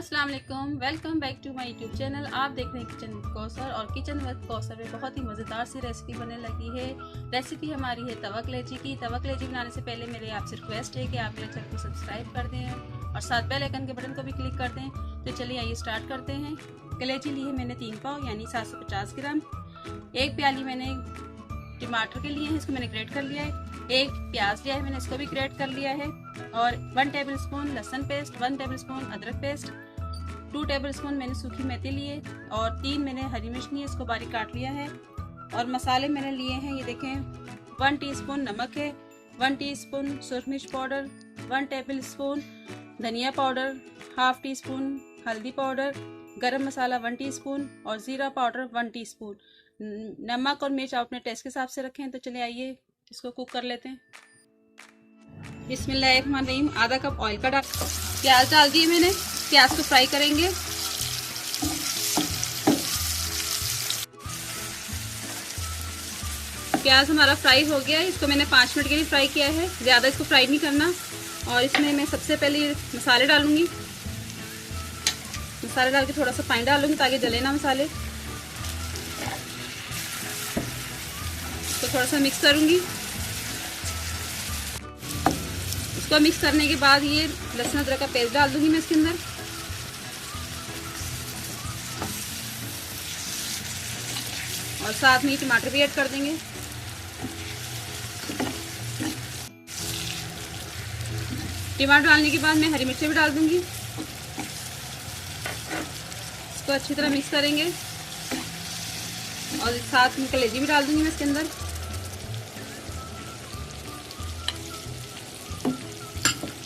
अस्सलाम वालेकुम, welcome back to my YouTube channel. आप देख रहे हैं किचन विद कौसर और किचन विद कौसर में बहुत ही मज़ेदार सी रेसिपी बनने लगी है। रेसिपी हमारी है तवा कलेजी की। तवा कलेजी बनाने से पहले मेरे आपसे रिक्वेस्ट है कि आप मेरे चैनल को सब्सक्राइब कर दें और साथ बेल आइकन के बटन को भी क्लिक कर दें। तो चलिए आइए स्टार्ट करते हैं। कलेजी ली है मैंने 3 पाव यानी 750 ग्राम। 1 प्याली मैंने टमाटर के लिए है, इसको मैंने ग्रेट कर लिया है। 1 प्याज लिया है मैंने, इसको भी ग्रेट कर लिया है। और 1 टेबलस्पून लहसुन पेस्ट, 1 टेबलस्पून अदरक पेस्ट, 2 टेबलस्पून मैंने सूखी मेथी लिए और 3 मैंने हरी मिर्च ली है, इसको बारीक काट लिया है। और मसाले मैंने लिए हैं, ये देखें 1 टीस्पून नमक है, 1 टीस्पून सुरख मिर्च पाउडर, 1 टेबलस्पून धनिया पाउडर, हाफ टी स्पून हल्दी पाउडर, गरम मसाला 1 टीस्पून और ज़ीरा पाउडर 1 टीस्पून। नमक और मिर्च आप अपने टेस्ट के हिसाब से रखें। तो चलिए आइए इसको कुक कर लेते हैं। बिस्मिल्लाहिर्रहमानिर्रहीम। आधा कप ऑयल का प्याज डाल दिए मैंने, प्याज को फ्राई करेंगे। प्याज हमारा फ्राई हो गया है, इसको मैंने 5 मिनट के लिए फ्राई किया है, ज़्यादा इसको फ्राई नहीं करना। और इसमें मैं सबसे पहले मसाले डालूंगी। मसाले डाल के थोड़ा सा पानी डालूंगी ताकि जले ना मसाले। तो थोड़ा सा मिक्स करूंगी। इसको मिक्स करने के बाद ये लहसुन अदरक का पेस्ट डाल दूंगी मैं इसके अंदर। और साथ में टमाटर भी ऐड कर देंगे। टमाटर डालने के बाद मैं हरी मिर्ची भी डाल दूंगी। इसको अच्छी तरह मिक्स करेंगे और साथ में कलेजी भी डाल दूंगी मैं इसके अंदर।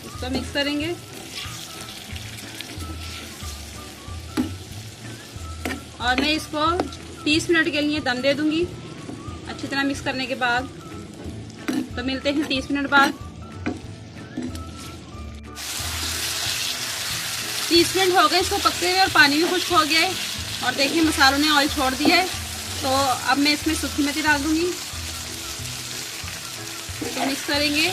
इसको मिक्स करेंगे और मैं इसको 30 मिनट के लिए दम दे दूंगी अच्छी तरह मिक्स करने के बाद। तो मिलते हैं 30 मिनट बाद। 30 मिनट हो गए इसको पकते हुए और पानी भी खुश्क हो गया है। और देखिए मसालों ने ऑयल छोड़ दिया है। तो अब मैं इसमें सूखी मेथी डाल दूंगी। इसको मिक्स करेंगे।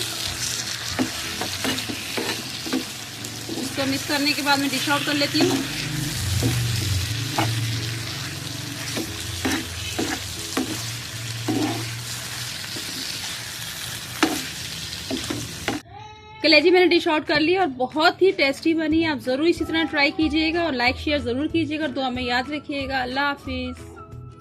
इसको मिक्स करने के बाद मैं डिश आउट कर लेती हूँ। कलेजी मैंने डिश आउट कर ली और बहुत ही टेस्टी बनी। आप ज़रूर इसी तरह ट्राई कीजिएगा और लाइक शेयर ज़रूर कीजिएगा और दुआ में याद रखिएगा। अल्लाह हाफिज़।